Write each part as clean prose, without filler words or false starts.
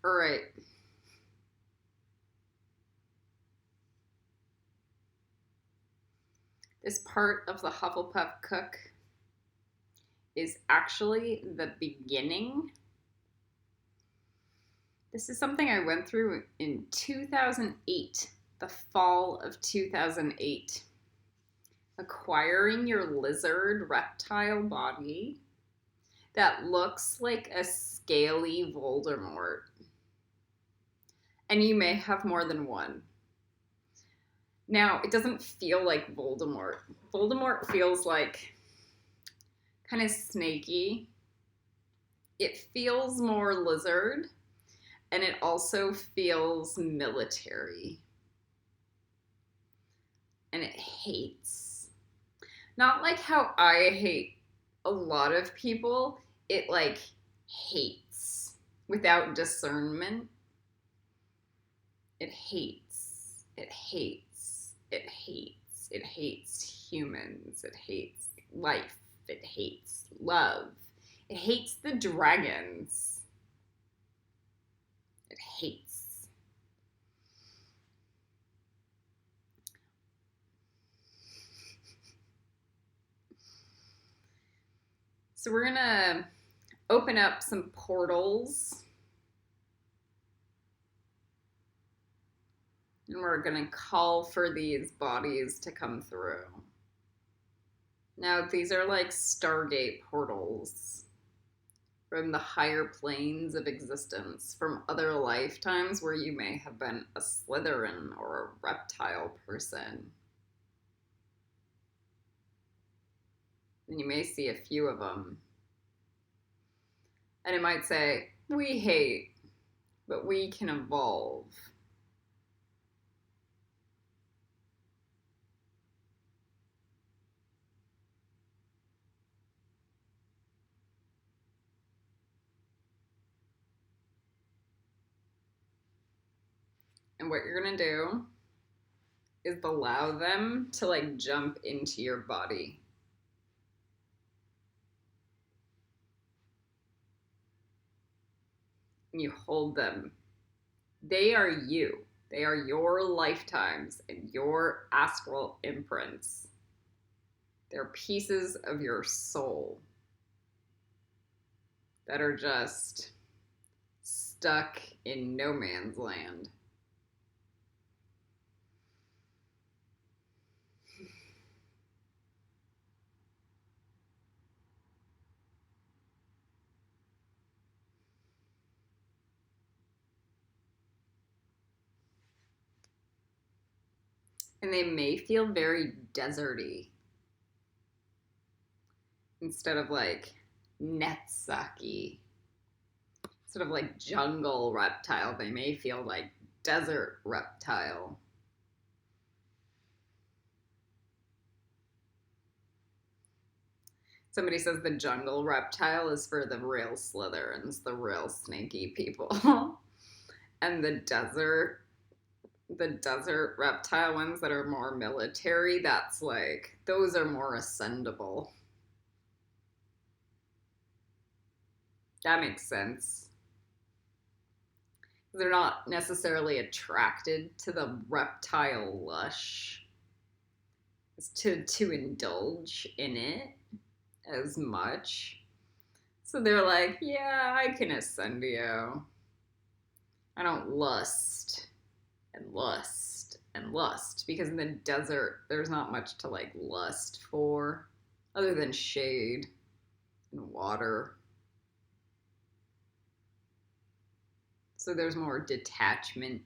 All right. This part of the Hufflepuff cook is actually the beginning. This is something I went through in 2008, the fall of 2008. Acquiring your lizard reptile body that looks like a scaly Voldemort. And you may have more than one. Now, it doesn't feel like Voldemort. Voldemort feels like kind of snaky. It feels more lizard, and it also feels military. And it hates. Not like how I hate a lot of people. It like hates without discernment. It hates. It hates. It hates. It hates humans. It hates life. It hates love. It hates the dragons. It hates. So we're gonna open up some portals. And we're gonna call for these bodies to come through. Now, these are like Stargate portals from the higher planes of existence, from other lifetimes where you may have been a Slytherin or a reptile person. And you may see a few of them. And it might say, we hate, but we can evolve. And what you're gonna do is allow them to like jump into your body. And you hold them. They are you. They are your lifetimes and your astral imprints. They're pieces of your soul that are just stuck in no man's land. And they may feel very deserty instead of like Netsaki. Instead of like jungle reptile, they may feel like desert reptile. Somebody says the jungle reptile is for the real Slytherins, the real snaky people. And the desert reptile ones that are more military, that's like, those are more ascendable. That makes sense. They're not necessarily attracted to the reptile lush. It's to indulge in it as much. So they're like, yeah, I can Ascendio. I don't lust and lust and lust, because in the desert there's not much to like lust for other than shade and water. So there's more detachment.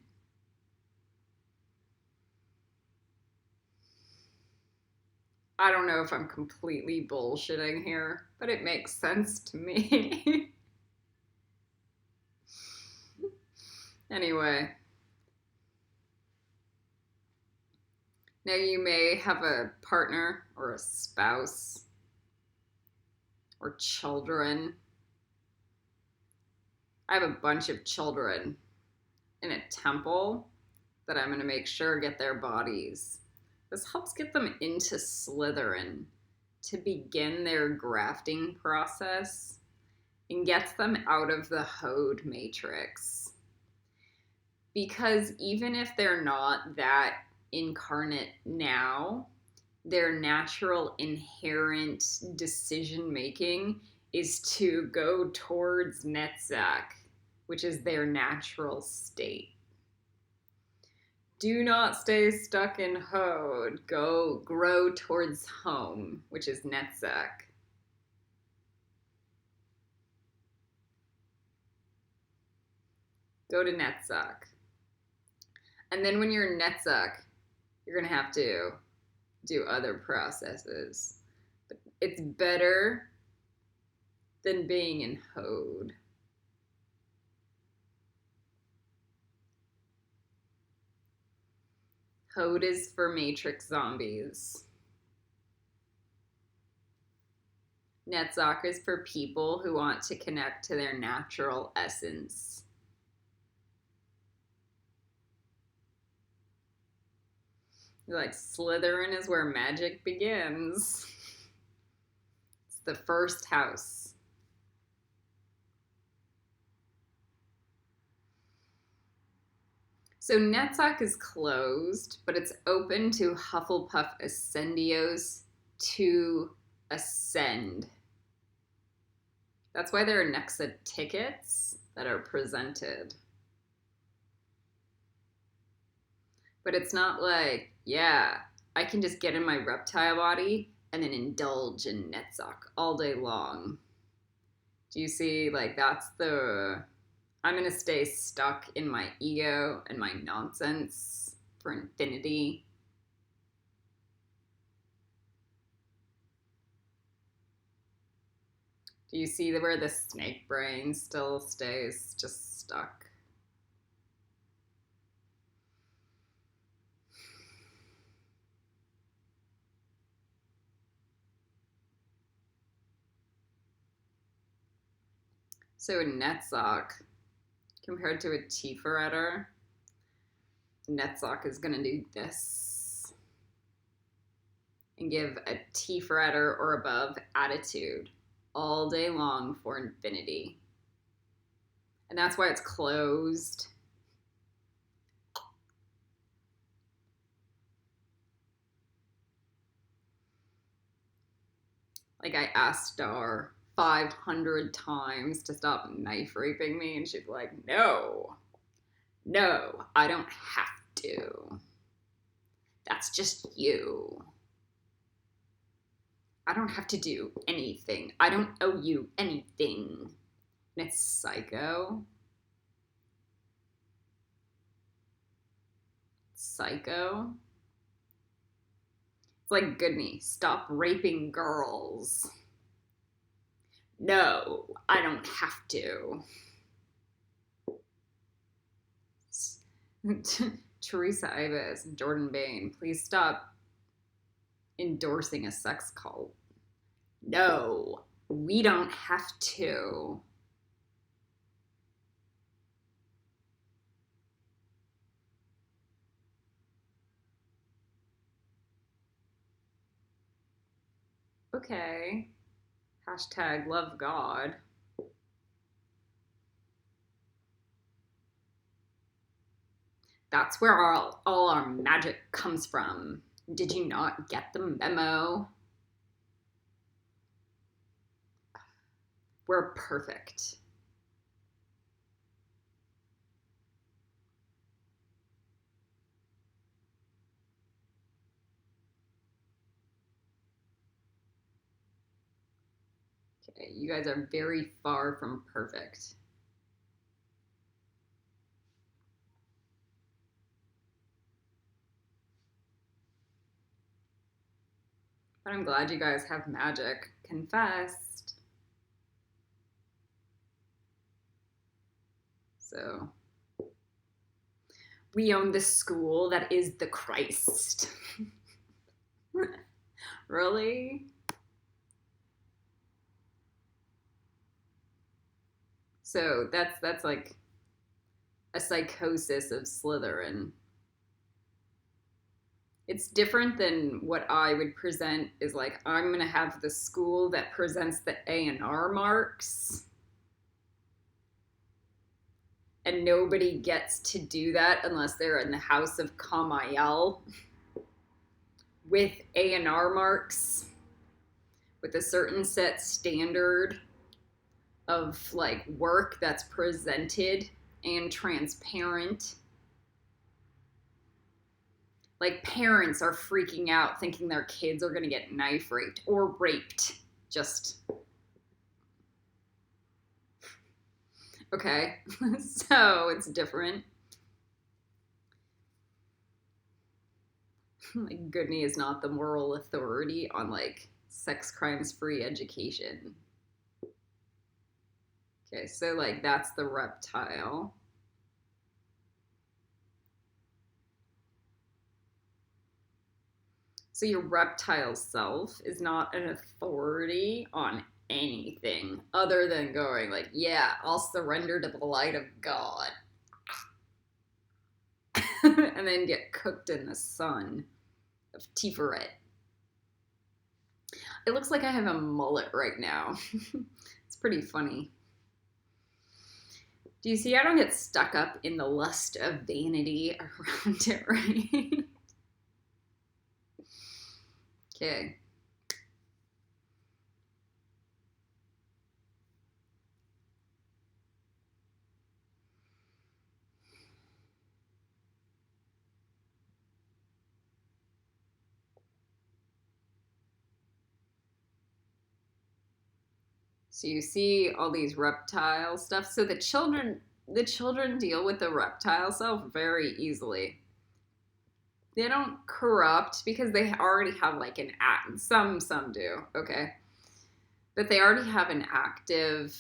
I don't know if I'm completely bullshitting here, but it makes sense to me. Anyway. Now you may have a partner or a spouse or children. I have a bunch of children in a temple that I'm going to make sure get their bodies. This helps get them into Slytherin to begin their grafting process and gets them out of the Hode matrix. Because even if they're not that incarnate now, their natural inherent decision making is to go towards Netzach, which is their natural state. Do not stay stuck in Hode. Go grow towards home, which is Netzach. Go to Netzach. And then when you're in Netzach, you're going to have to do other processes. But it's better than being in Hode. Hode is for Matrix zombies. Netzach is for people who want to connect to their natural essence. Like, Slytherin is where magic begins. It's the first house. So Netzach is closed, but it's open to Hufflepuff Ascendios to ascend. That's why there are Nexa tickets that are presented. But it's not like, yeah, I can just get in my reptile body and then indulge in Netzach all day long. Do you see, like, that's the... I'm going to stay stuck in my ego and my nonsense for infinity. Do you see where the snake brain still stays just stuck? So in Netzach, compared to a Tiferetter, Netzach is going to do this and give a Tiferetter or above attitude all day long for infinity. And that's why it's closed. Like, I asked Dar 500 times to stop knife raping me, and she's like, no, I don't have to. That's just you. I don't have to do anything. I don't owe you anything. And it's psycho. Psycho. It's like, Goodney, stop raping girls. No, I don't have to. Teresa Ibis and Jordan Bain, please stop endorsing a sex cult. No, we don't have to. Okay. Hashtag love God. That's where all our magic comes from. Did you not get the memo? We're perfect. Okay, you guys are very far from perfect. But I'm glad you guys have magic confessed. So, we own the school that is the Christ. Really? So that's like a psychosis of Slytherin. It's different than what I would present is like, I'm going to have the school that presents the A&R marks. and nobody gets to do that unless they're in the House of Kamael with A&R marks, with a certain set standard of like work that's presented and transparent. Like parents are freaking out thinking their kids are going to get knife raped or raped. Just okay. So it's different. Like Goodney is not the moral authority on like sex crimes free education. Okay, so like that's the reptile. So your reptile self is not an authority on anything other than going like, yeah, I'll surrender to the light of God. And then get cooked in the sun of Tiferet. It looks like I have a mullet right now. It's pretty funny. Do you see I don't get stuck up in the lust of vanity around it, right? Okay. So you see all these reptile stuff. So the children deal with the reptile self very easily. They don't corrupt because they already have like an act. Some do, okay, but they already have an active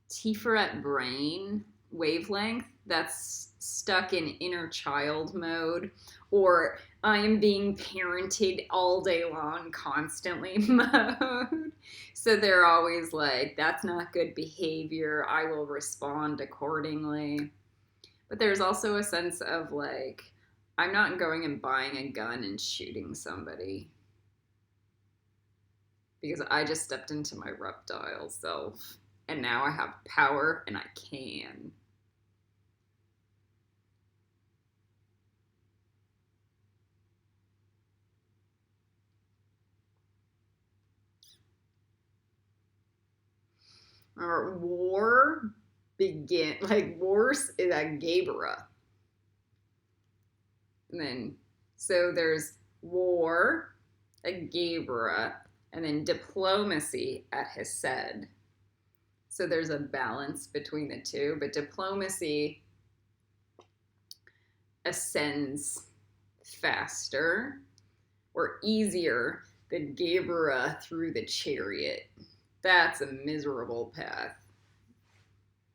Tiferet brain wavelength that's stuck in inner child mode, or I am being parented all day long constantly mode. So they're always like, that's not good behavior, I will respond accordingly. But there's also a sense of like, I'm not going and buying a gun and shooting somebody because I just stepped into my reptile self and now I have power and I can. War begin, like wars is at Gabera. And then, so there's war at Gabera, and then diplomacy at Hesed. So there's a balance between the two, but diplomacy ascends faster or easier than Gabera through the chariot. That's a miserable path.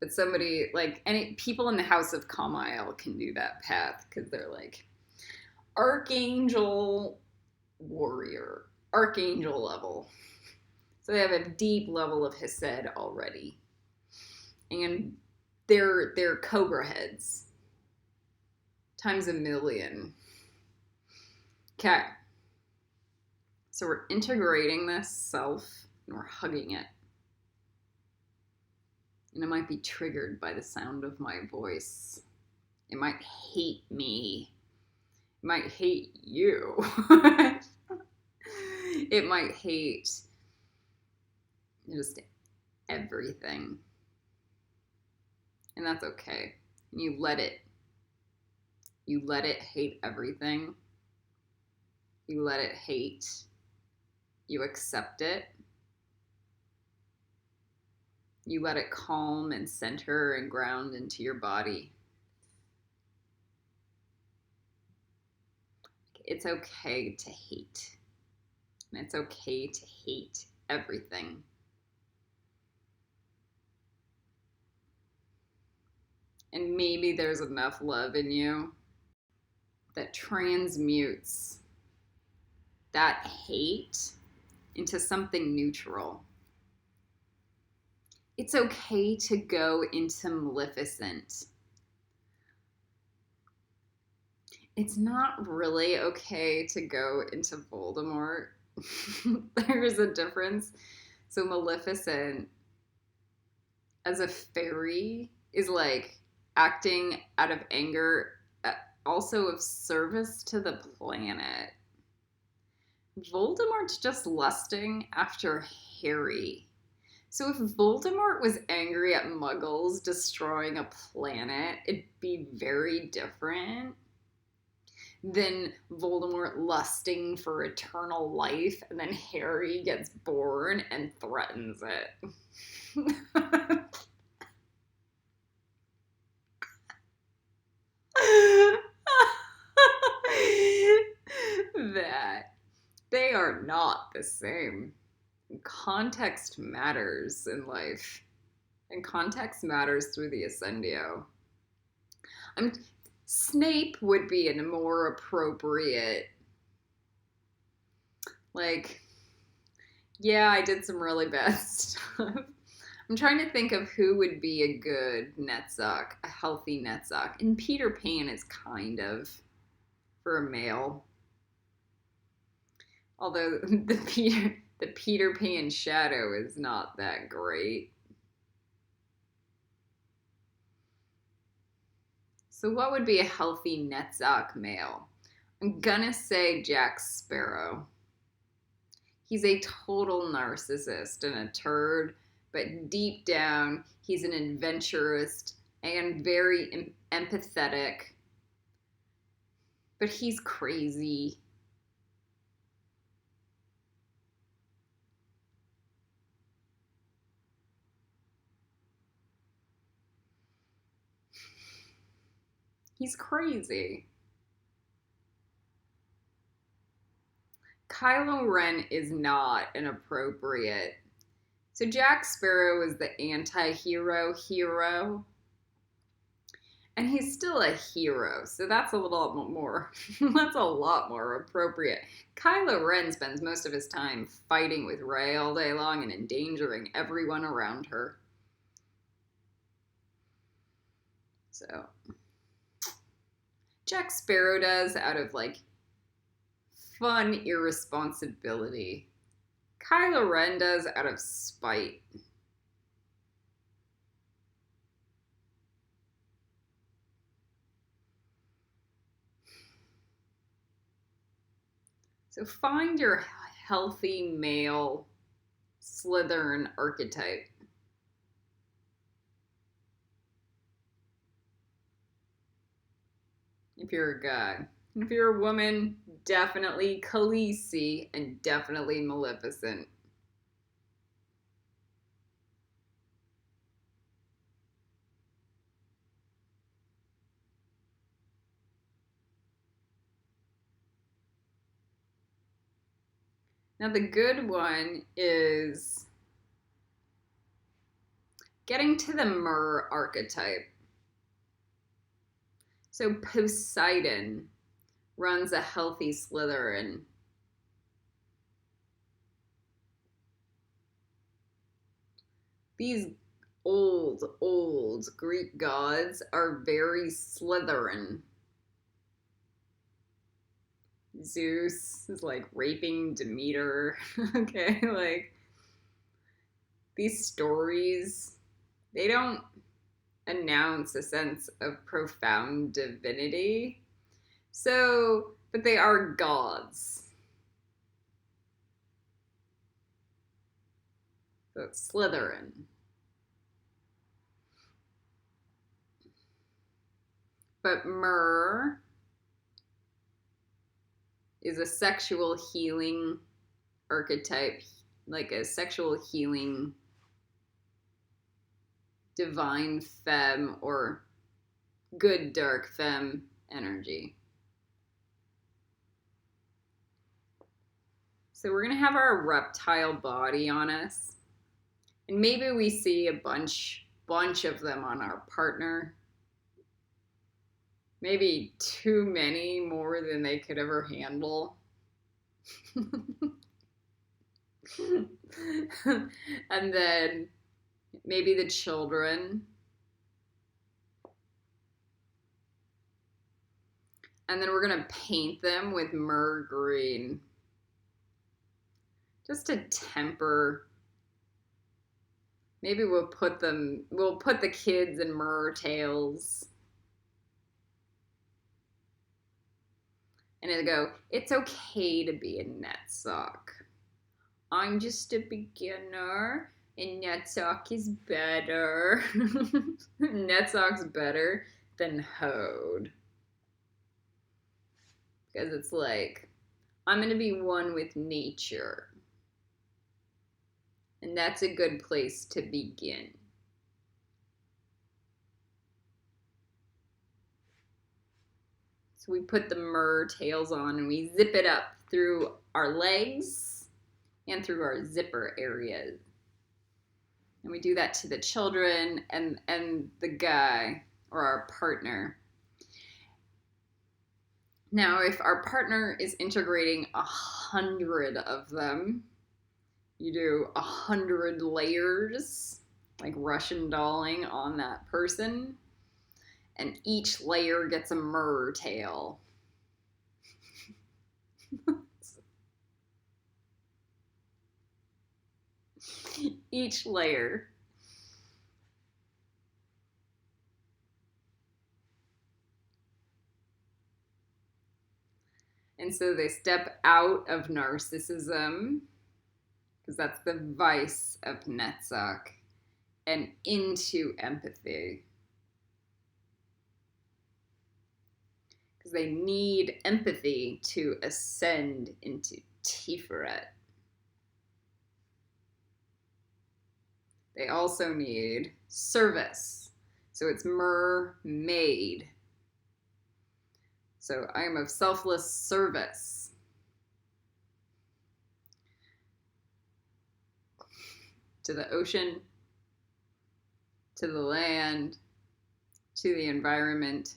But somebody like any people in the House of Kamael can do that path because they're like archangel warrior, archangel level. So they have a deep level of Hesed already. And they're cobra heads. Times a million. Okay. So we're integrating this self and we're hugging it. And it might be triggered by the sound of my voice. It might hate me. It might hate you. It might hate just everything. And that's okay. And you let it hate everything. You let it hate. You accept it. You let it calm and center and ground into your body. It's okay to hate. And it's okay to hate everything. And maybe there's enough love in you that transmutes that hate into something neutral. It's okay to go into Maleficent. It's not really okay to go into Voldemort. There's a difference. So Maleficent as a fairy is like acting out of anger, also of service to the planet. Voldemort's just lusting after Harry. So if Voldemort was angry at Muggles destroying a planet, it'd be very different than Voldemort lusting for eternal life and then Harry gets born and threatens it. That they are not the same. Context matters in life, and context matters through the Ascendio. Snape would be a more appropriate, like, yeah, I did some really bad stuff. I'm trying to think of who would be a good Netzach, a healthy Netzach. And Peter Pan is kind of for a male. Although the Peter Pan shadow is not that great. So what would be a healthy Netzach male? I'm gonna say Jack Sparrow. He's a total narcissist and a turd, but deep down, he's an adventurist and very empathetic. But he's crazy. He's crazy. Kylo Ren is not an appropriate. So Jack Sparrow is the anti-hero hero. And he's still a hero, so that's a little more that's a lot more appropriate. Kylo Ren spends most of his time fighting with Rey all day long and endangering everyone around her. So Jack Sparrow does out of like fun irresponsibility. Kylo Ren does out of spite. So find your healthy male Slytherin archetype. If you're a guy. If you're a woman, definitely Khaleesi and definitely Maleficent. Now the good one is getting to the Myrrh archetype. So Poseidon runs a healthy Slytherin. These old Greek gods are very Slytherin. Zeus is like raping Demeter. Okay, like these stories, they don't announce a sense of profound divinity. So, but they are gods. So it's Slytherin. But Myrrh is a sexual healing archetype, like a sexual healing divine femme or good dark femme energy. So we're gonna have our reptile body on us, and maybe we see a bunch of them on our partner. Maybe too many, more than they could ever handle. And then maybe the children. And then we're going to paint them with myrrh green. Just to temper Maybe we'll put the kids in mer tails. And it'll go, it's okay to be a netsock. I'm just a beginner, and netsock is better. Netsock's better than Hode. Because it's like, I'm going to be one with nature. And that's a good place to begin. So we put the mer tails on and we zip it up through our legs and through our zipper areas. And we do that to the children and the guy or our partner. Now, if our partner is integrating 100 of them, you do 100 layers, like Russian dolling on that person, and each layer gets a mer tail. Each layer. And so they step out of narcissism, because that's the vice of netsock, and into empathy. Because they need empathy to ascend into Tiferet. They also need service. So it's mermaid. So I am of selfless service. To the ocean, to the land, to the environment.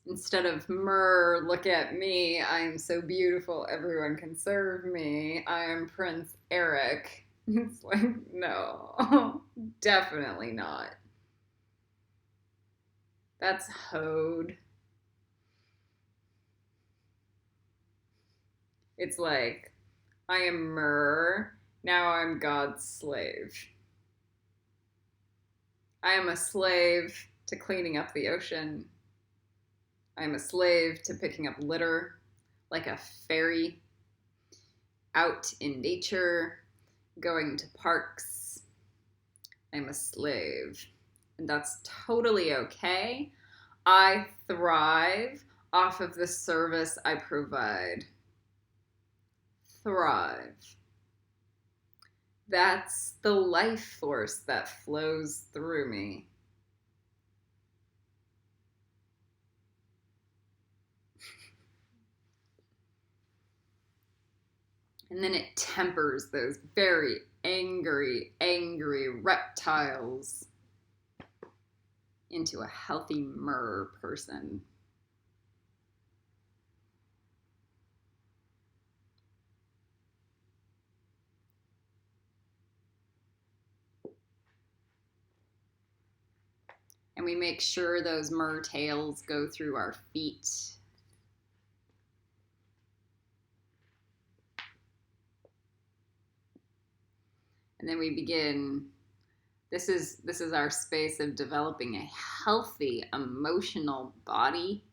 Instead of look at me, I am so beautiful, everyone can serve me, I am Prince Eric. It's like, no, definitely not. That's Hode. It's like, I am now I'm God's slave. I am a slave to cleaning up the ocean. I'm a slave to picking up litter like a fairy, out in nature, going to parks. I'm a slave, and that's totally okay. I thrive off of the service I provide. Thrive. That's the life force that flows through me. And then it tempers those very angry reptiles into a healthy mer person. And we make sure those mer tails go through our feet. And then we begin, this is our space of developing a healthy emotional body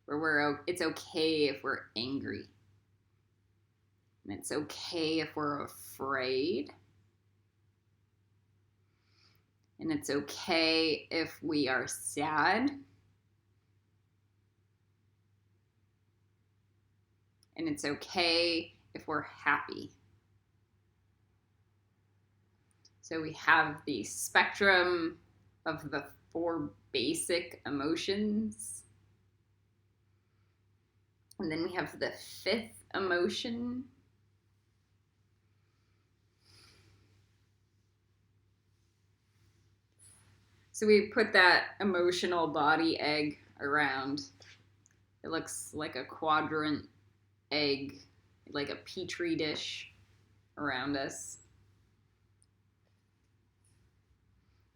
where it's okay if we're angry. And it's okay if we're afraid. And it's okay if we are sad. And it's okay if we're happy. So we have the spectrum of the 4 basic emotions. And then we have the 5th emotion. So we put that emotional body egg around. It looks like a quadrant egg, like a petri dish around us.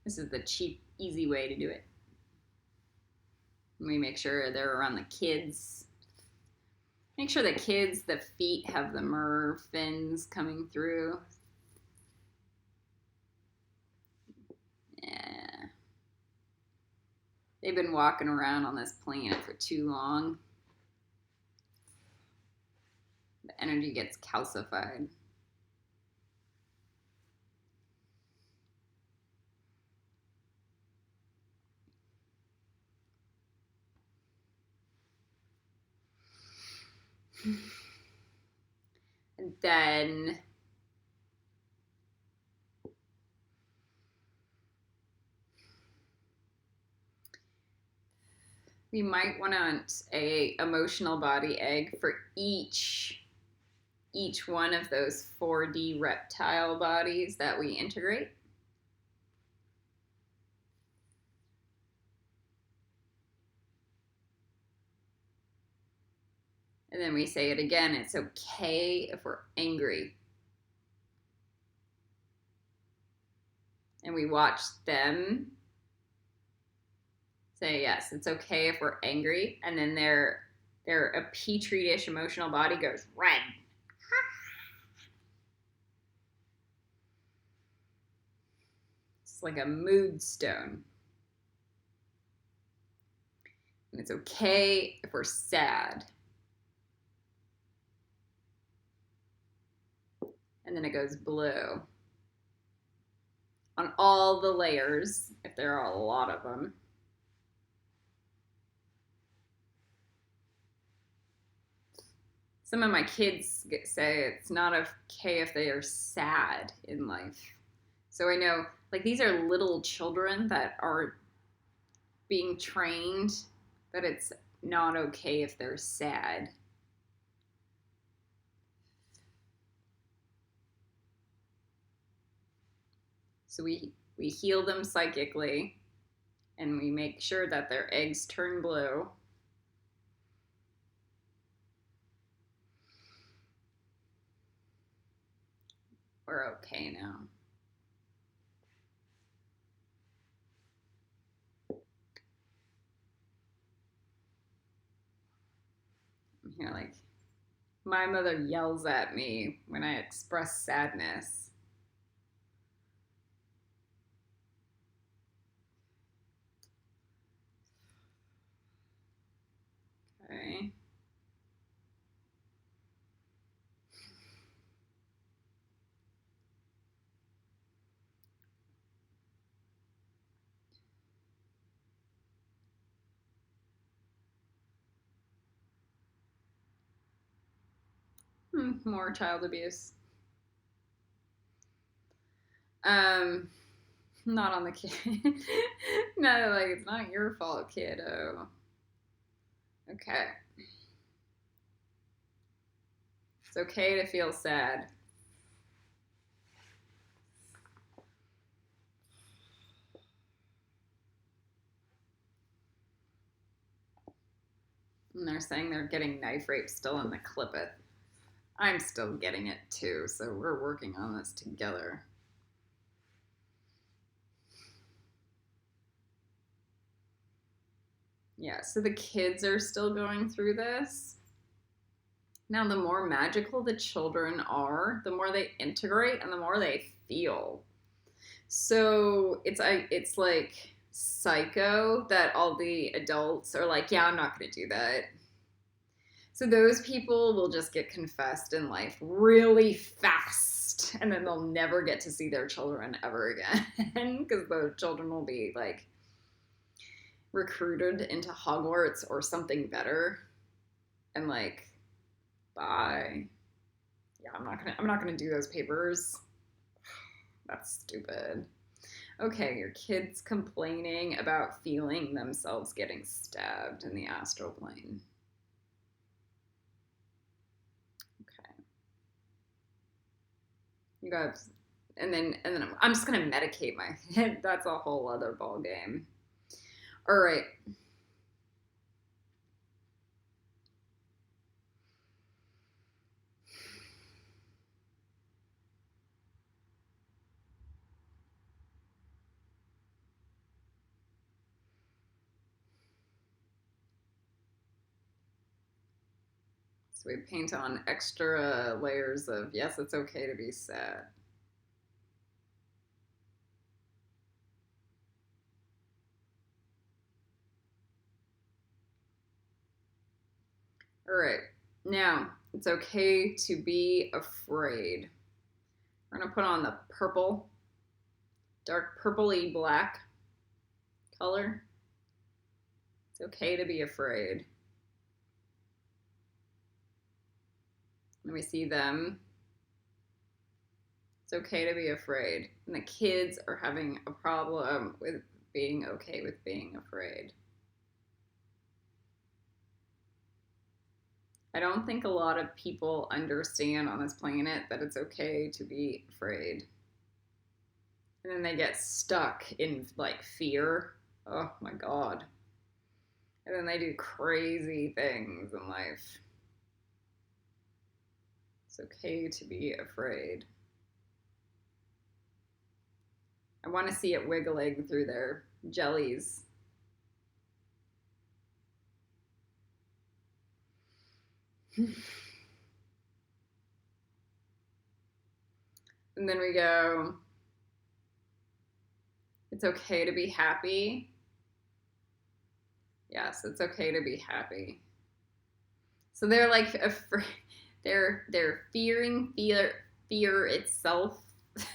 This is the cheap, easy way to do it. And we make sure they're around the kids. Make sure the kids, the feet have the mer fins coming through. Yeah. They've been walking around on this planet for too long. The energy gets calcified. And then we might want a emotional body egg for each one of those 4D reptile bodies that we integrate. And then we say it again, it's okay if we're angry. And we watch them say, yes, it's okay if we're angry. And then their a petri dish emotional body goes red. It's like a mood stone. And it's okay if we're sad. And then it goes blue. On all the layers, if there are a lot of them. Some of my kids say it's not okay if they are sad in life. So I know, like, these are little children that are being trained that it's not okay if they're sad. So we heal them psychically, and we make sure that their eggs turn blue. We're okay now. I'm here like, my mother yells at me when I express sadness. Okay. More child abuse. Not on the kid. No, like, it's not your fault, kiddo. Okay. It's okay to feel sad. And they're saying they're getting knife rape still in the clip it. I'm still getting it too, so we're working on this together. Yeah, so the kids are still going through this. Now, the more magical the children are, the more they integrate and the more they feel. So it's like psycho that all the adults are like, yeah, I'm not going to do that. So those people will just get confessed in life really fast, and then they'll never get to see their children ever again because the children will be like recruited into Hogwarts or something better, and like, bye. Yeah, I'm not gonna do those papers. That's stupid. Okay, your kid's complaining about feeling themselves getting stabbed in the astral plane. You guys, and then I'm just gonna medicate my head. That's a whole other ball game. All right. So So we paint on extra layers of, yes, it's okay to be sad. All right, now it's okay to be afraid. We're gonna put on the purple, dark purpley black color. It's okay to be afraid. Let me see them. It's okay to be afraid. And the kids are having a problem with being okay with being afraid. I don't think a lot of people understand on this planet that it's okay to be afraid. And then they get stuck in like fear. Oh my God. And then they do crazy things in life. It's okay to be afraid. I want to see it wiggling through their jellies. And then we go, it's okay to be happy. Yes, it's okay to be happy. So they're like afraid, they're fearing fear itself,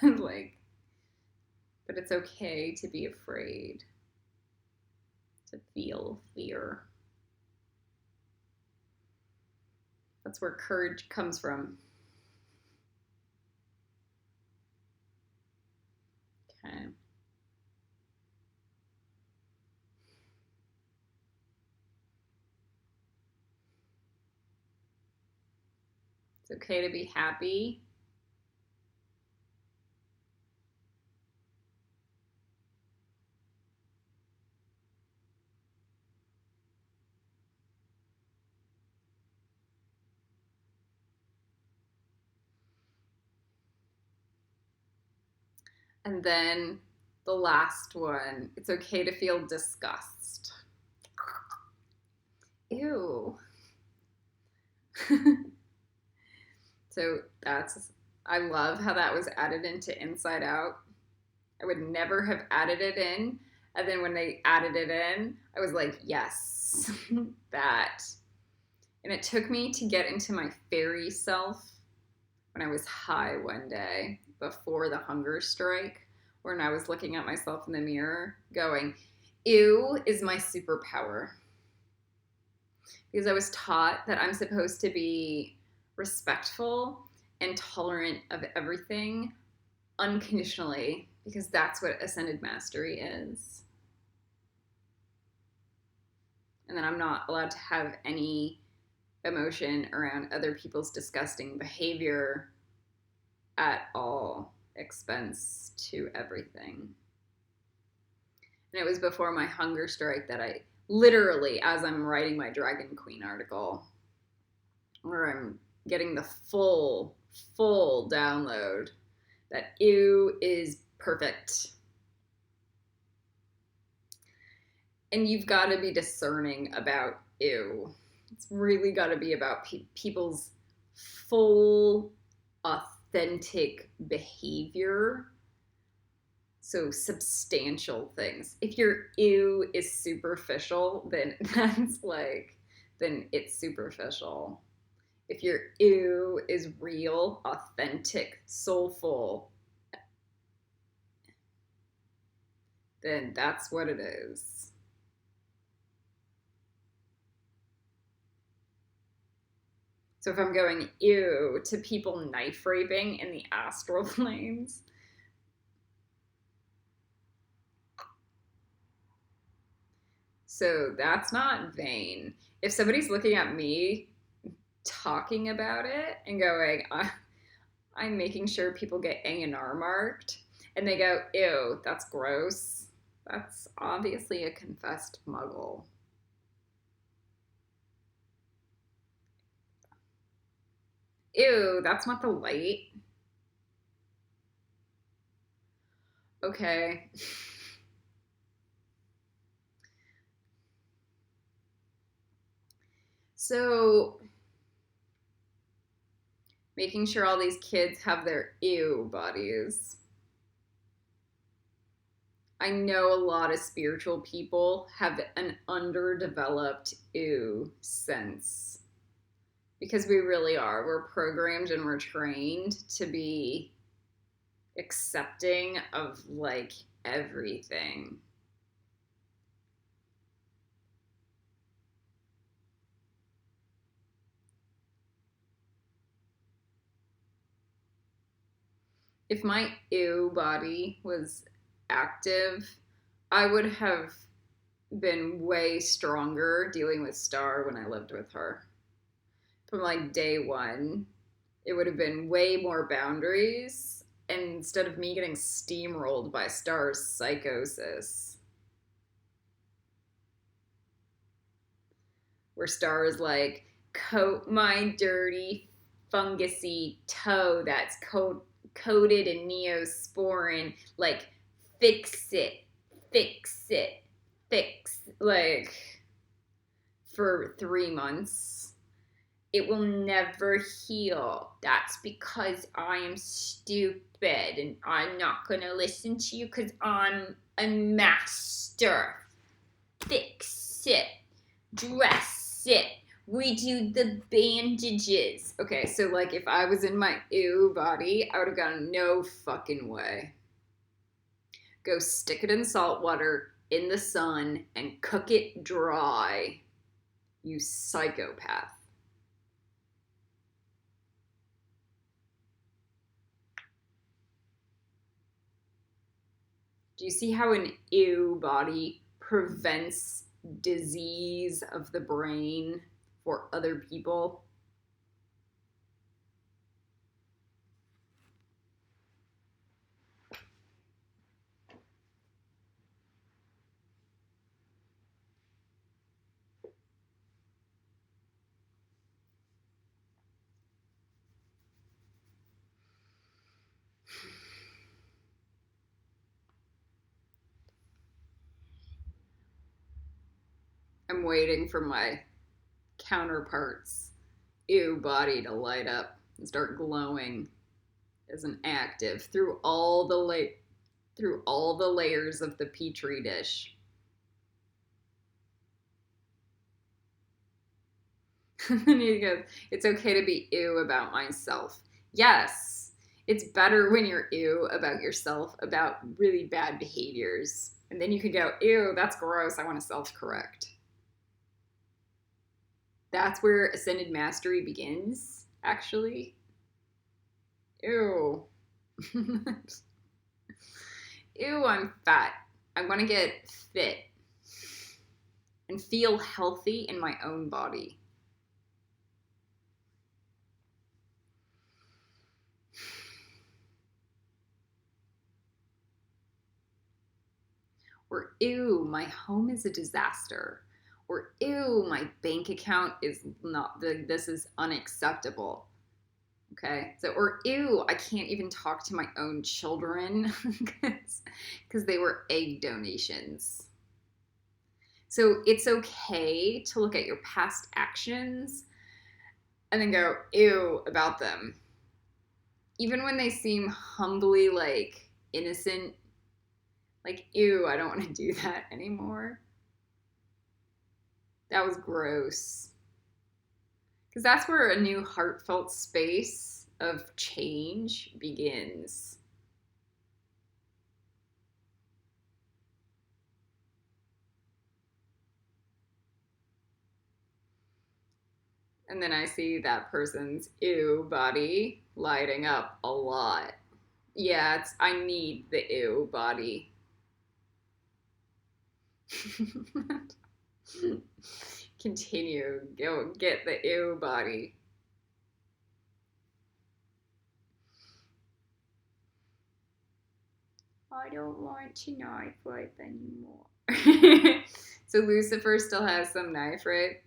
like, but it's okay to be afraid, to feel fear. That's where courage comes from. Okay. It's okay to be happy. And then the last one, it's okay to feel disgust. Ew. So I love how that was added into Inside Out. I would never have added it in. And then when they added it in, I was like, yes, that. And it took me to get into my fairy self when I was high one day before the hunger strike, when I was looking at myself in the mirror going, ew is my superpower. Because I was taught that I'm supposed to be respectful and tolerant of everything unconditionally, because that's what Ascended Mastery is. And then I'm not allowed to have any emotion around other people's disgusting behavior at all, expense to everything. And it was before my hunger strike that I literally, as I'm writing my Dragon Queen article, where I'm getting the full download that ew is perfect. And you've got to be discerning about ew. It's really got to be about people's full, authentic behavior. So substantial things. If your ew is superficial, then then it's superficial. If your ew is real, authentic, soulful, then that's what it is. So if I'm going ew to people knife raping in the astral planes, so that's not vain. If somebody's looking at me talking about it and going, I'm making sure people get A&R marked, and they go, ew, that's gross, that's obviously a confessed muggle. Ew, that's not the light. Okay. So Making sure all these kids have their ew bodies. I know a lot of spiritual people have an underdeveloped ew sense. Because we really are. We're programmed and we're trained to be accepting of like everything. If my ew body was active, I would have been way stronger dealing with Star when I lived with her. From like day one, it would have been way more boundaries. And instead of me getting steamrolled by Star's psychosis, where Star is like, coat my dirty fungusy toe that's coated in neosporin, like, fix it, fix it, fix, like, for 3 months. It will never heal. That's because I am stupid and I'm not gonna listen to you because I'm a master. Fix it. Dress it. Redo the bandages. Okay, so like if I was in my ew body, I would have gone, no fucking way. Go stick it in salt water in the sun and cook it dry. You psychopath. Do you see how an ew body prevents disease of the brain for other people? I'm waiting for my counterparts' ew body to light up and start glowing as an active through all the layers of the petri dish. And he goes, it's okay to be ew about myself. Yes, it's better when you're ew about yourself, about really bad behaviors. And then you can go, ew, that's gross. I want to self-correct. That's where ascended mastery begins, actually. Ew. Ew, I'm fat. I want to get fit and feel healthy in my own body. Or, ew, my home is a disaster. Or, ew, my bank account is not, this is unacceptable. Okay, so, or, ew, I can't even talk to my own children because they were egg donations. So it's okay to look at your past actions and then go, ew, about them. Even when they seem humbly, like, innocent, like, ew, I don't want to do that anymore. That was gross. Because that's where a new heartfelt space of change begins. And then I see that person's ew body lighting up a lot. Yeah, I need the ew body. Continue. Go get the ew body. I don't want to knife rape anymore. So Lucifer still has some knife rape.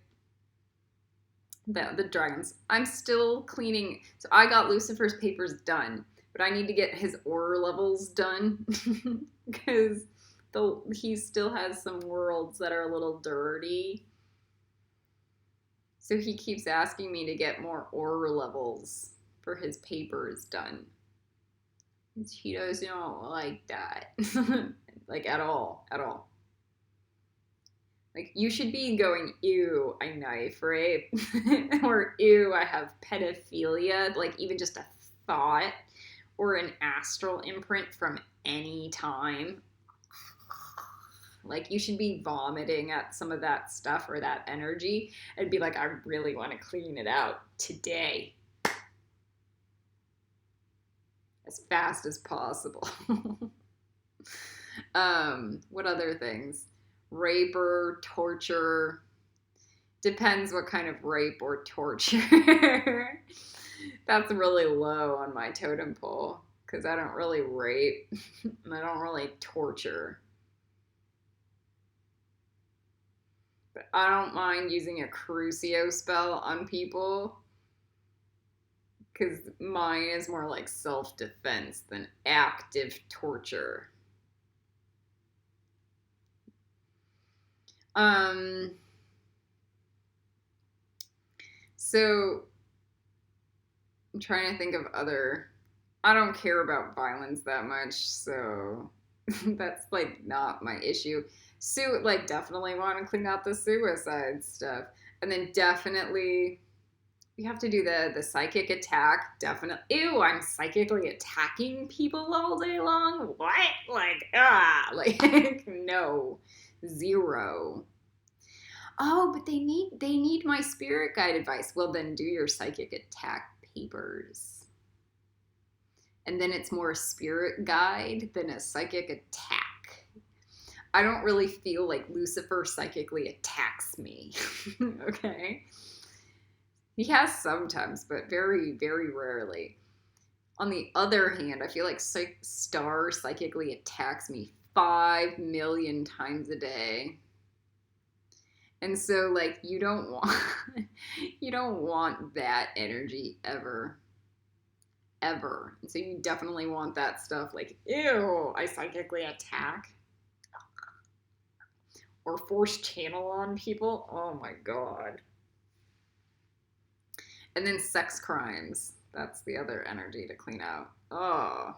The dragons. I'm still cleaning. So I got Lucifer's papers done, but I need to get his aura levels done because he still has some worlds that are a little dirty. So he keeps asking me to get more aura levels for his papers done. He does not like that. Like, at all. At all. Like, you should be going, ew, I knife rape. Or, ew, I have pedophilia. Like, even just a thought or an astral imprint from any time. Like, you should be vomiting at some of that stuff or that energy and be like, I really want to clean it out today. As fast as possible. What other things? Rape or torture. Depends what kind of rape or torture. That's really low on my totem pole because I don't really rape and I don't really torture. But I don't mind using a Crucio spell on people because mine is more like self-defense than active torture. So I'm trying to think of other. I don't care about violence that much, so that's like not my issue. Like definitely want to clean out the suicide stuff, and then definitely you have to do the psychic attack. Definitely. Ew, I'm psychically attacking people all day long. What? Like no, zero. Oh, but they need my spirit guide advice. Well, then do your psychic attack papers. And then it's more a spirit guide than a psychic attack. I don't really feel like Lucifer psychically attacks me. Okay? He has sometimes, but very, very rarely. On the other hand, I feel like Star psychically attacks me 5 million times a day. And so, like, you don't want that energy ever. Ever. And so you definitely want that stuff like, ew, I psychically attack. Or force channel on people. Oh my god. And then sex crimes. That's the other energy to clean out. Oh.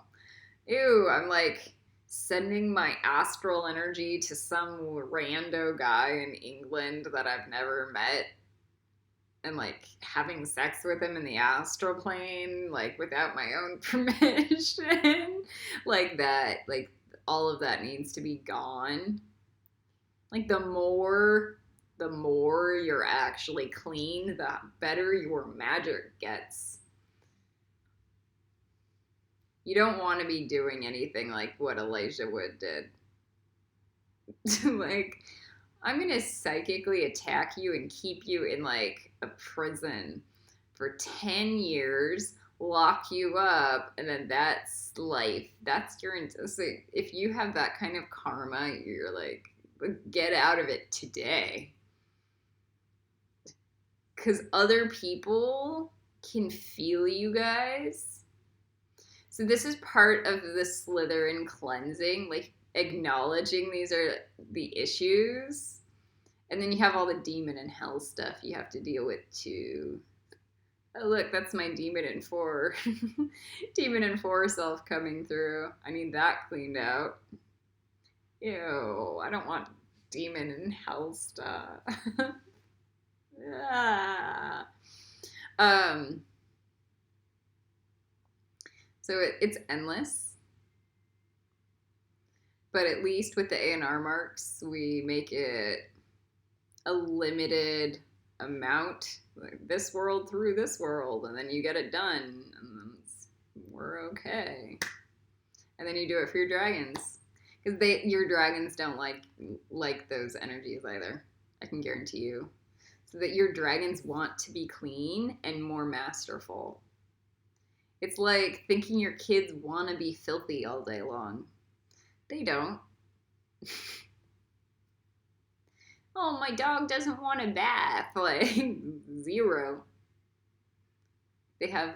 Ew, I'm like sending my astral energy to some rando guy in England that I've never met and like having sex with him in the astral plane, like without my own permission. Like that, like all of that needs to be gone. Like the more you're actually clean, the better your magic gets. You don't want to be doing anything like what Elijah Wood did. Like, I'm going to psychically attack you and keep you in like a prison for 10 years, lock you up, and then that's life. That's your, so if you have that kind of karma, you're like, get out of it today. Because other people can feel you guys. So this is part of the Slytherin cleansing, like acknowledging these are the issues. And then you have all the demon and hell stuff you have to deal with too. Oh look, that's my demon and 4 demon and 4 self coming through. I need that cleaned out. Ew, I don't want demon and hell stuff. Ah. So it's endless, but at least with the A&R marks, we make it a limited amount, like this world through this world, and then you get it done, and we're okay. And then you do it for your dragons, because your dragons don't like those energies either. I can guarantee you. So that your dragons want to be clean and more masterful. It's like thinking your kids want to be filthy all day long. They don't. Oh, my dog doesn't want a bath. Like, zero. They have,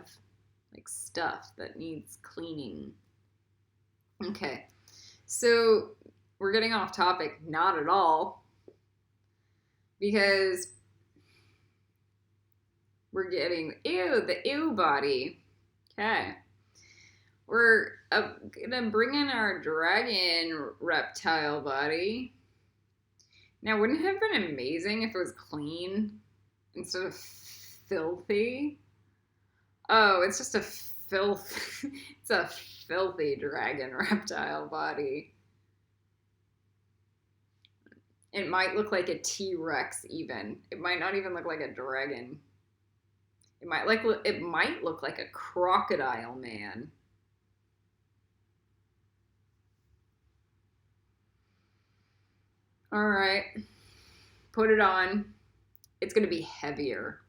like, stuff that needs cleaning. Okay. So, we're getting off topic. Not at all. Because we're getting, the ew body. Okay. We're gonna bring in our dragon reptile body. Now, wouldn't it have been amazing if it was clean instead of filthy? Oh, it's just a it's a filthy dragon reptile body. It might look like a T-Rex even. It might not even look like a dragon. It might look like a crocodile man. All right. Put it on. It's going to be heavier.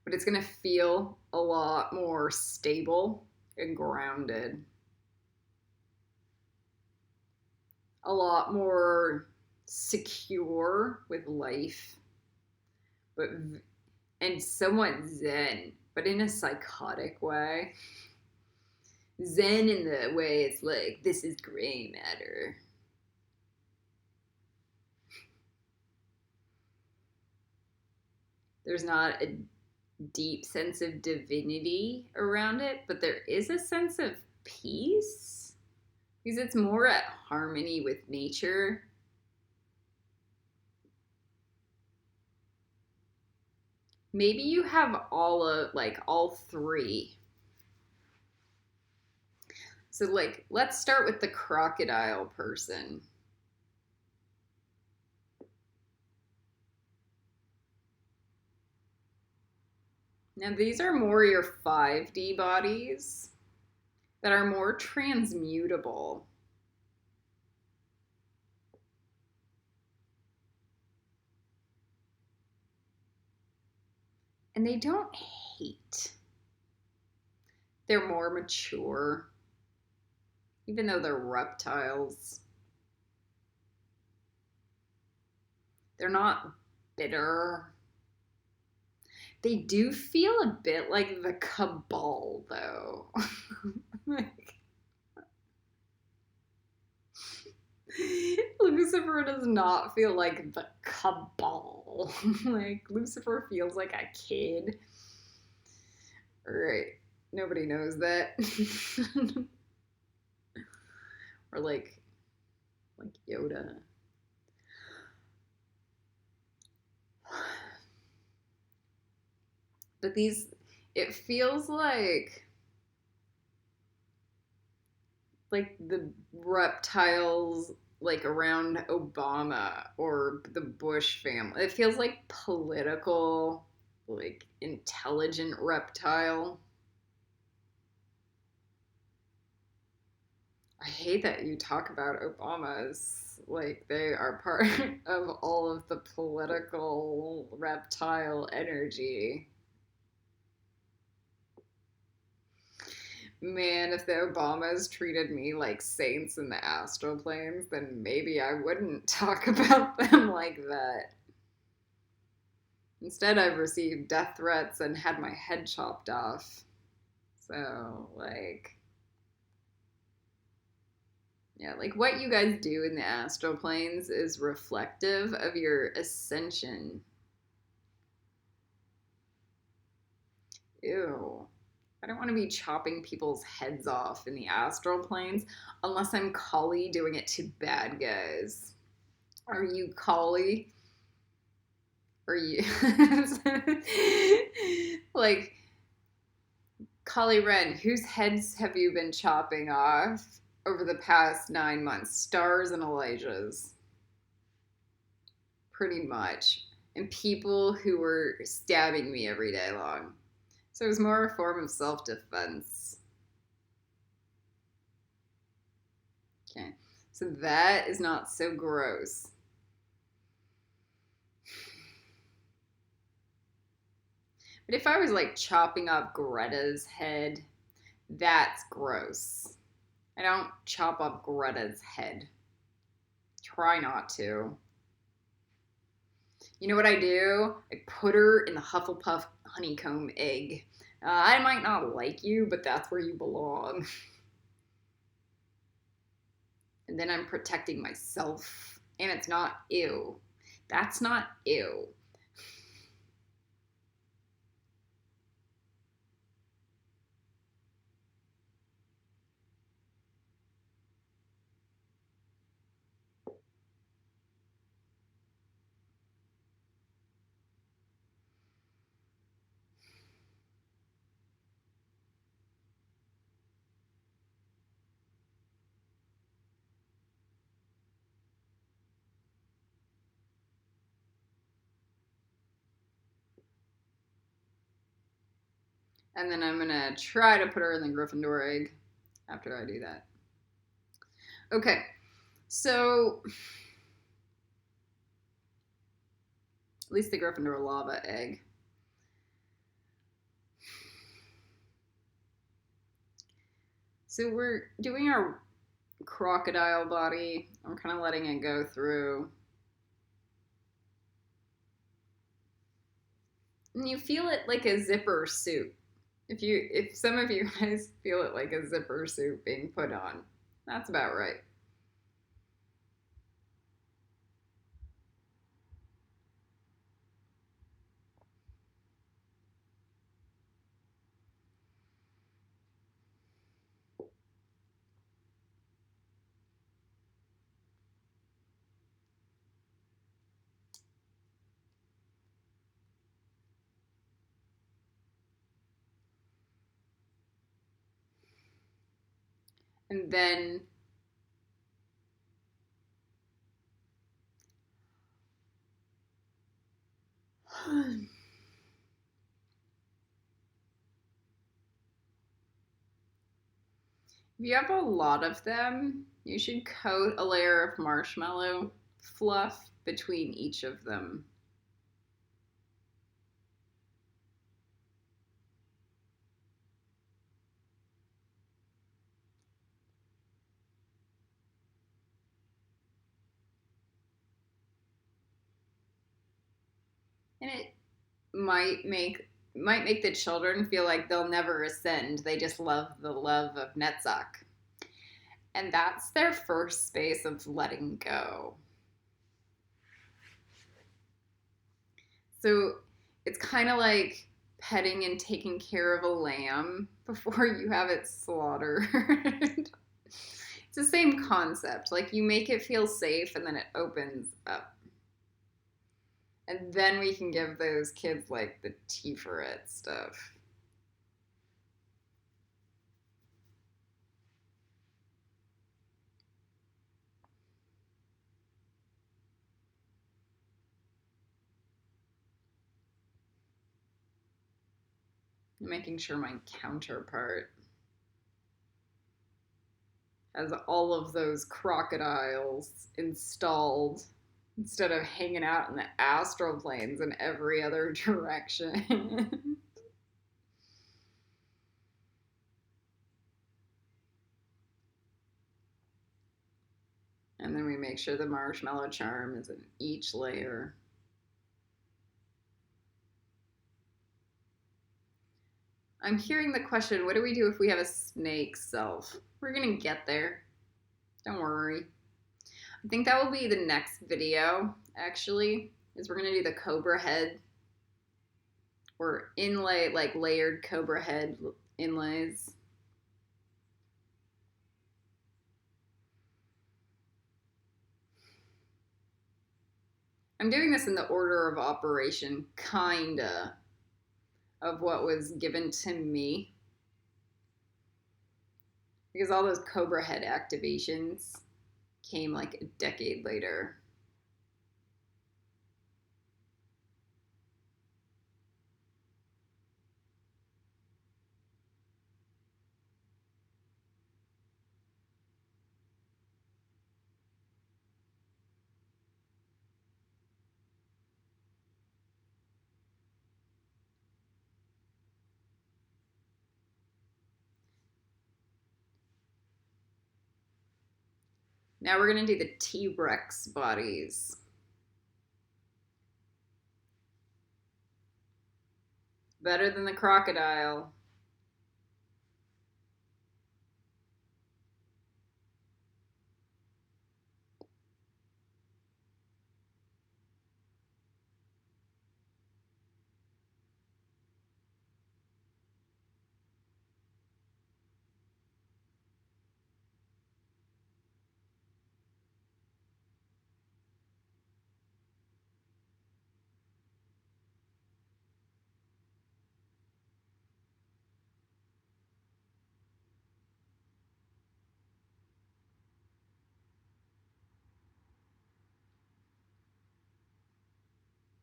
But it's going to feel a lot more stable and grounded. A lot more secure with life. And somewhat zen, but in a psychotic way. Zen in the way it's like, this is gray matter. There's not a deep sense of divinity around it, but there is a sense of peace because it's more at harmony with nature. Maybe you have all three. So let's start with the crocodile person. Now these are more your 5D bodies that are more transmutable. And they don't hate. They're more mature, even though they're reptiles. They're not bitter. They do feel a bit like the cabal, though. Lucifer does not feel like the cabal. Lucifer feels like a kid. Right. Nobody knows that. Or like Yoda. But it feels like the reptiles around Obama or the Bush family. It feels like political, intelligent reptile. I hate that you talk about Obama as they are part of all of the political reptile energy. Man, if the Obamas treated me like saints in the astral planes, then maybe I wouldn't talk about them like that. Instead, I've received death threats and had my head chopped off. So, yeah, what you guys do in the astral planes is reflective of your ascension. Ew. I don't want to be chopping people's heads off in the astral planes unless I'm Kali doing it to bad guys. Are you Kali? Are you Kali Ren, whose heads have you been chopping off over the past 9 months? Stars and Elijah's. Pretty much. And people who were stabbing me every day long. So it was more a form of self-defense. Okay, so that is not so gross. But if I was chopping off Greta's head, that's gross. I don't chop off Greta's head. Try not to. You know what I do? I put her in the Hufflepuff honeycomb egg. I might not like you, but that's where you belong. And then I'm protecting myself. And it's not ew. That's not ew. And then I'm going to try to put her in the Gryffindor egg after I do that. Okay, so at least the Gryffindor lava egg. So we're doing our crocodile body. I'm kind of letting it go through. And you feel it like a zipper suit. If some of you guys feel it like a zipper suit being put on, that's about right. And then if you have a lot of them, you should coat a layer of marshmallow fluff between each of them. And it might make the children feel like they'll never ascend. They just love the love of Netzach. And that's their first space of letting go. So it's kind of like petting and taking care of a lamb before you have it slaughtered. It's the same concept. Like you make it feel safe and then it opens up. And then we can give those kids like the tea for it stuff. Making sure my counterpart has all of those crocodiles installed instead of hanging out in the astral planes in every other direction. And then we make sure the marshmallow charm is in each layer. I'm hearing the question, what do we do if we have a snake self? We're gonna get there. Don't worry. I think that will be the next video, actually, is we're gonna do the cobra head or inlay, like layered cobra head inlays. I'm doing this in the order of operation, kinda, of what was given to me. Because all those cobra head activations came like a decade later. Now we're going to do the T-Rex bodies. Better than the crocodile.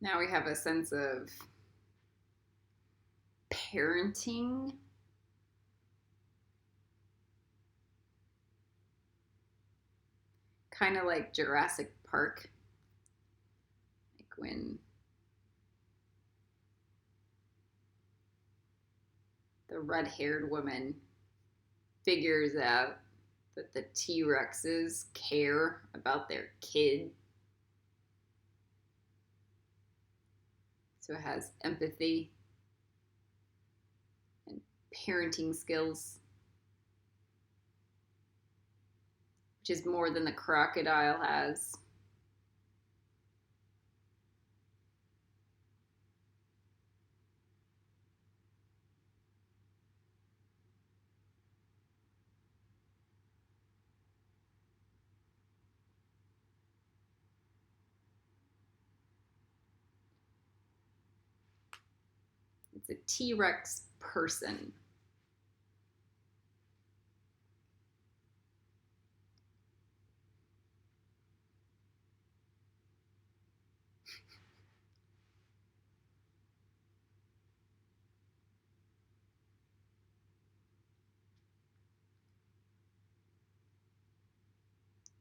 Now we have a sense of parenting. Kind of like Jurassic Park. Like when the red-haired woman figures out that the T-Rexes care about their kid. So it has empathy and parenting skills, which is more than the crocodile has. It's a T-Rex person.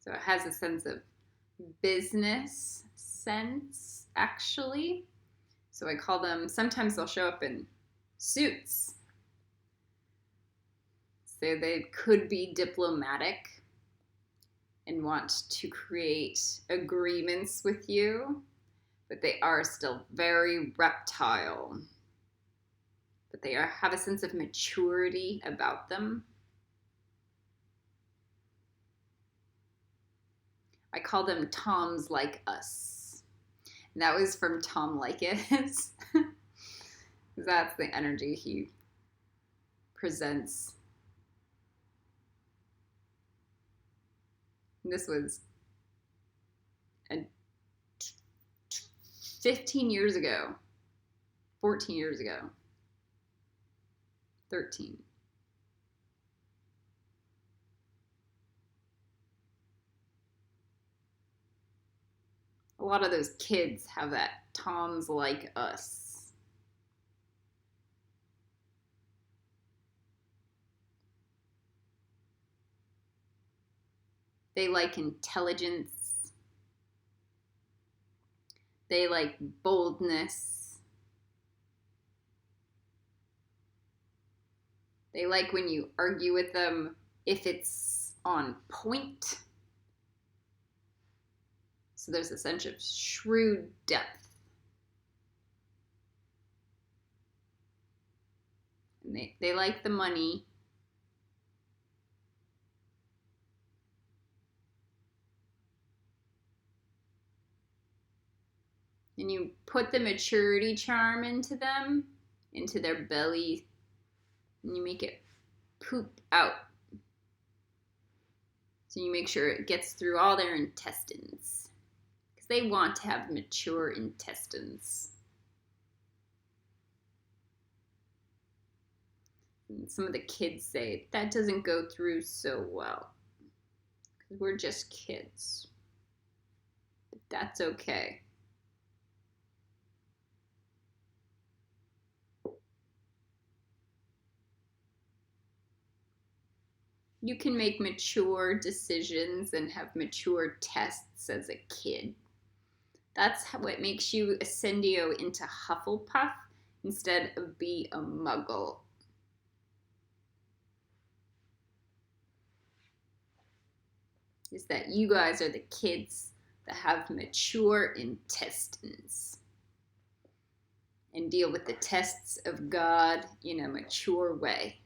So it has a sense of business sense, actually. So I call them, sometimes they'll show up in suits. So they could be diplomatic and want to create agreements with you, but they are still very reptile. But they have a sense of maturity about them. I call them Toms Like Us. And that was from Tom Likas. That's the energy he presents. And this was 15 years ago, 14 years ago, 13. A lot of those kids have that Toms Like Us. They like intelligence. They like boldness. They like when you argue with them if it's on point. So there's a sense of shrewd depth. And they like the money. And you put the maturity charm into them, into their belly, and you make it poop out. So you make sure it gets through all their intestines. Because they want to have mature intestines. And some of the kids say, that doesn't go through so well. Because we're just kids. But that's okay. You can make mature decisions and have mature tests as a kid. That's what makes you Ascendio into Hufflepuff instead of be a muggle. Is that you guys are the kids that have mature intestines and deal with the tests of God in a mature way.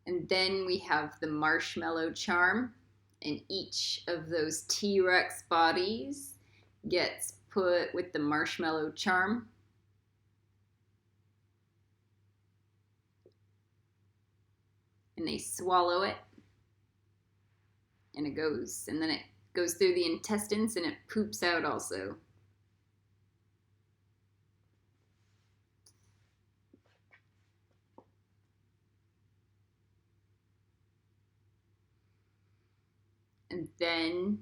And then we have the marshmallow charm, and each of those T-Rex bodies gets put with the marshmallow charm. And they swallow it, and then it goes through the intestines and it poops out also. And then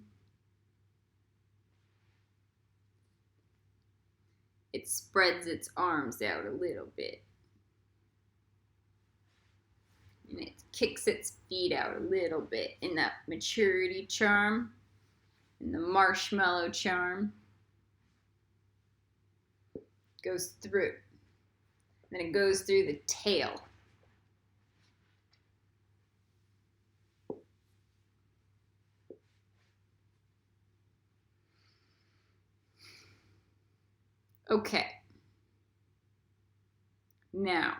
It spreads its arms out a little bit. And it kicks its feet out a little bit in that maturity charm and the marshmallow charm. Goes through. Then it goes through the tail. Okay. Now,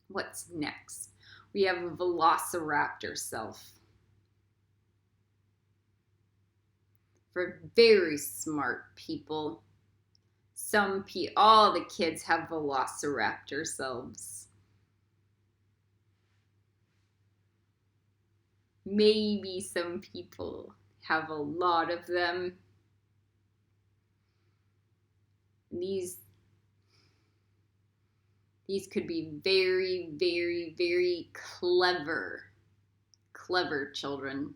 what's next? We have a velociraptor self. For very smart people, all the kids have velociraptor selves. Maybe some people have a lot of them. These could be very, very, very clever children.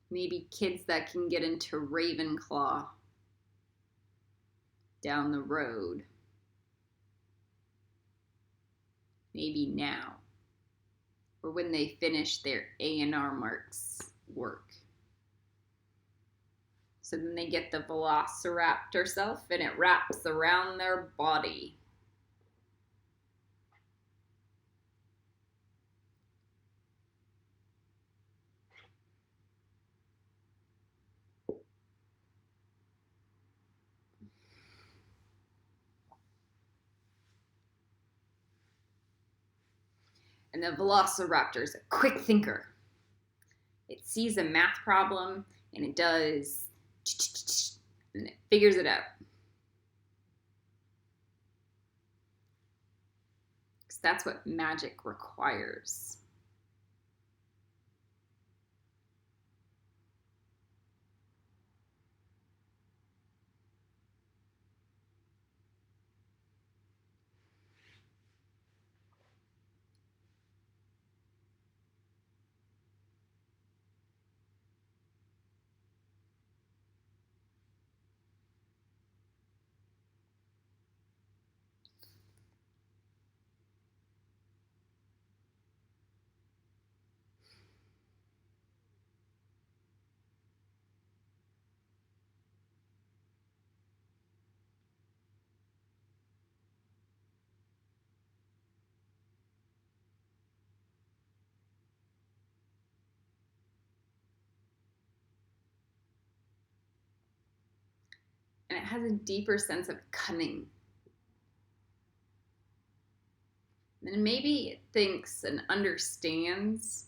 Maybe kids that can get into Ravenclaw down the road. Maybe now. Or when they finish their A&R marks work. So then they get the velociraptor self and it wraps around their body. And the velociraptor is a quick thinker. It sees a math problem and it does, and it figures it out. Because that's what magic requires. And it has a deeper sense of cunning. And maybe it thinks and understands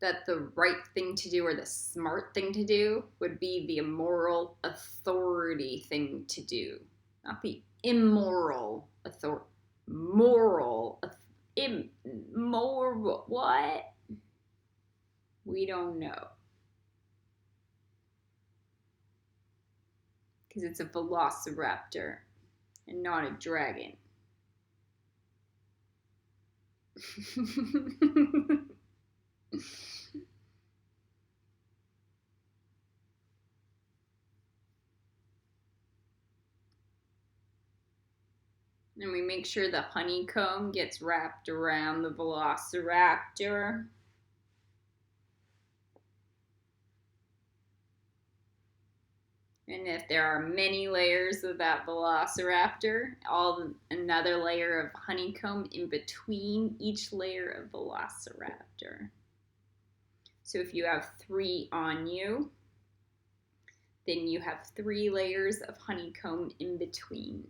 that the right thing to do or the smart thing to do would be the moral authority thing to do. Not the immoral authority. Immoral, what? We don't know. Because it's a velociraptor and not a dragon. And we make sure the honeycomb gets wrapped around the velociraptor. And if there are many layers of that velociraptor, another layer of honeycomb in between each layer of velociraptor. So if you have 3 on you, then you have 3 layers of honeycomb in between.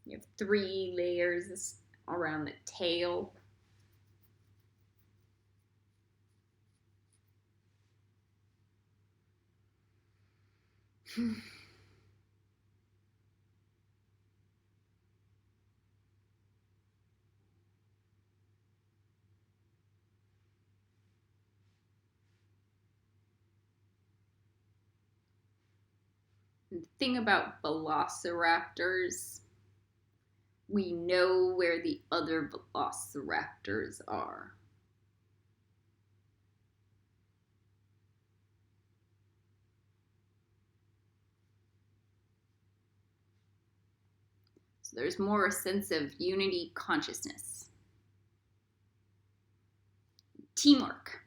You have 3 layers around the tail. And the thing about velociraptors, we know where the other velociraptors are. So there's more a sense of unity consciousness. Teamwork.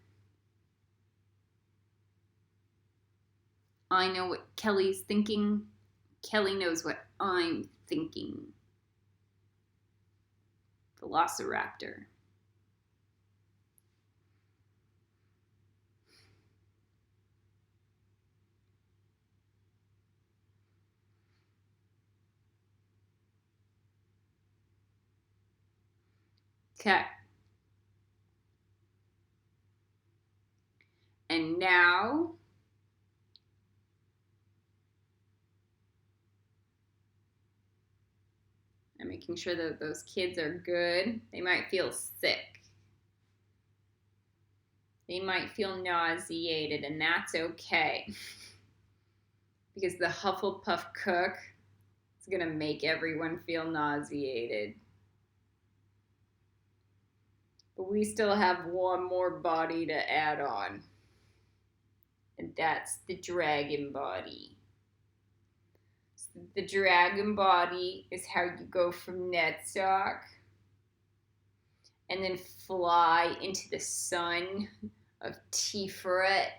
I know what Kelly's thinking. Kelly knows what I'm thinking. Velociraptor. Okay. And now I'm making sure that those kids are good. They might feel sick. They might feel nauseated, and that's okay. Because the Hufflepuff cook is going to make everyone feel nauseated. But we still have one more body to add on. And that's the dragon body. So the dragon body is how you go from Netsock and then fly into the sun of Tiferet.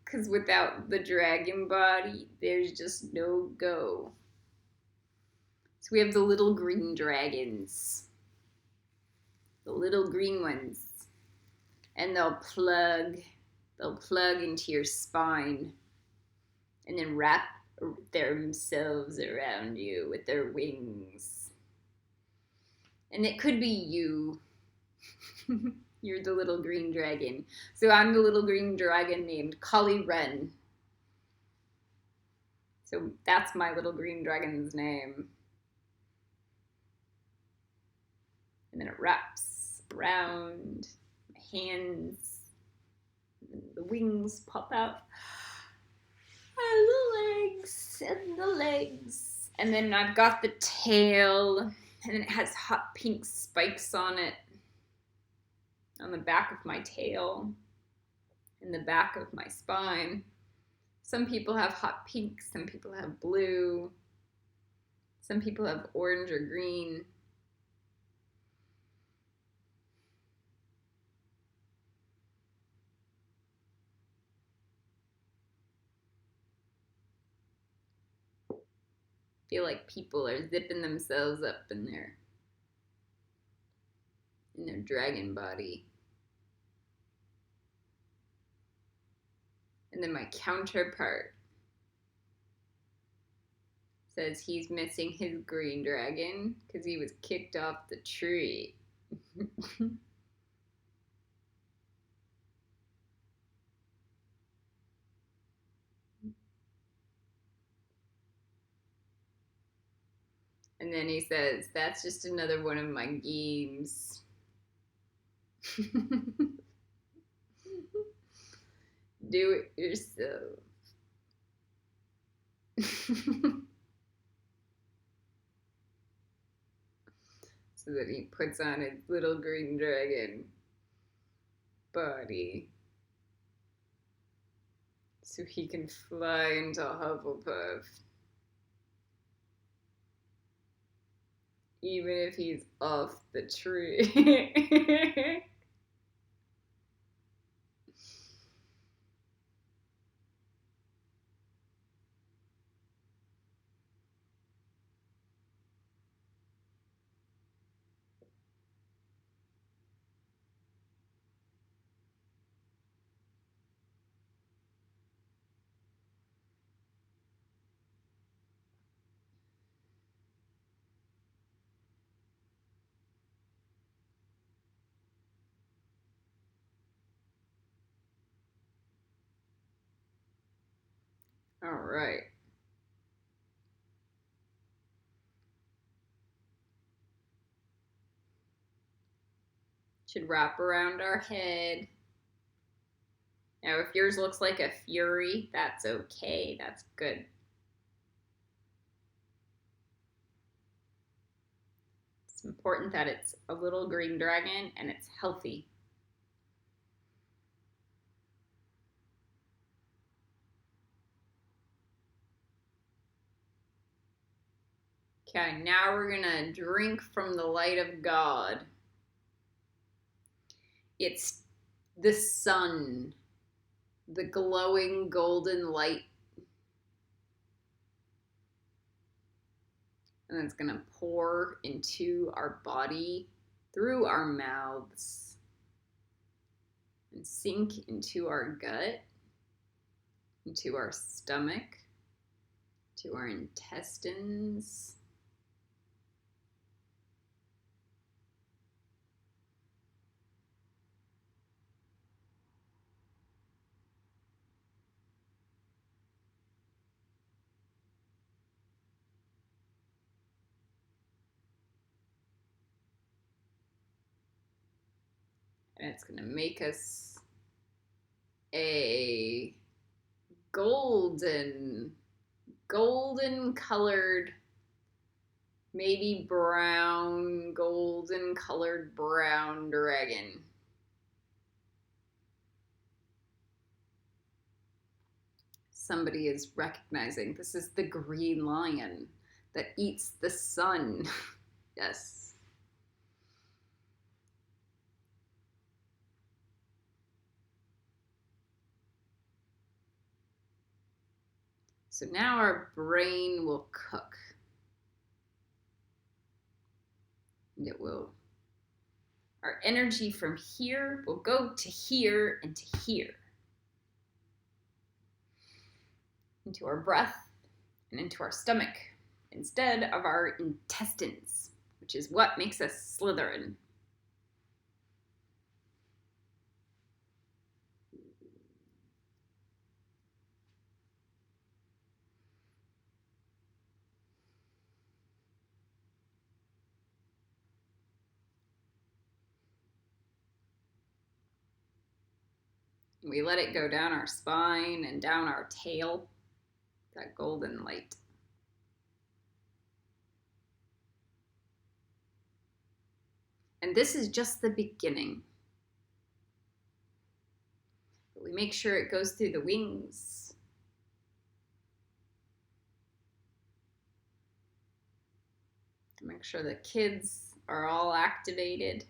Because without the dragon body, there's just no go. So we have the little green dragons. The little green ones. And they'll plug into your spine and then wrap themselves around you with their wings. And it could be you. You're the little green dragon. So I'm the little green dragon named Collie Wren. So that's my little green dragon's name. And then it wraps around my hands. And the wings pop out. And the legs. And the legs. And then I've got the tail. And then it has hot pink spikes on it. On the back of my tail. In the back of my spine. Some people have hot pink. Some people have blue. Some people have orange or green. Feel like people are zipping themselves up in their dragon body. And then my counterpart says he's missing his green dragon because he was kicked off the tree. And then he says, that's just another one of my games. Do it yourself. So that he puts on his little green dragon body so he can fly into Hufflepuff. Even if he's off the tree. All right. Should wrap around our head. Now, if yours looks like a fury, that's okay. That's good. It's important that it's a little green dragon and it's healthy. Okay, now we're gonna drink from the light of God. It's the sun, the glowing golden light. And it's gonna pour into our body through our mouths and sink into our gut, into our stomach, to our intestines. And it's gonna make us a golden colored, maybe brown, golden colored brown dragon. Somebody is recognizing this is the green lion that eats the sun. Yes. So now our brain will cook. And it will, our energy from here will go to here and to here. Into our breath and into our stomach instead of our intestines, which is what makes us Slytherin. We let it go down our spine and down our tail, that golden light. And this is just the beginning. But we make sure it goes through the wings. To make sure the kids are all activated.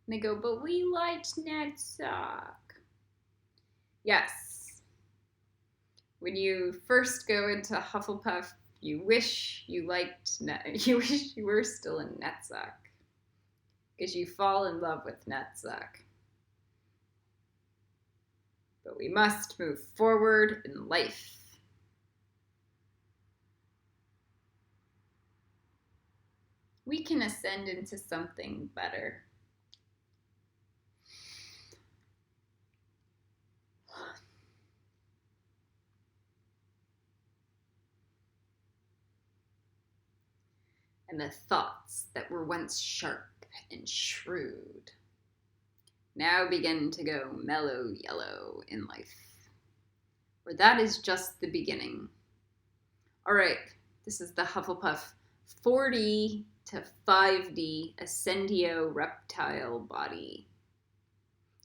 And they go, but we liked Netsock. Yes. When you first go into Hufflepuff, you wish you wish you were still in Netsock. Because you fall in love with Netsock. But we must move forward in life. We can ascend into something better. And the thoughts that were once sharp and shrewd now begin to go mellow yellow in life. For that is just the beginning. All right, this is the Hufflepuff 4D to 5D Ascendio reptile body.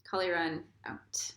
Color run out.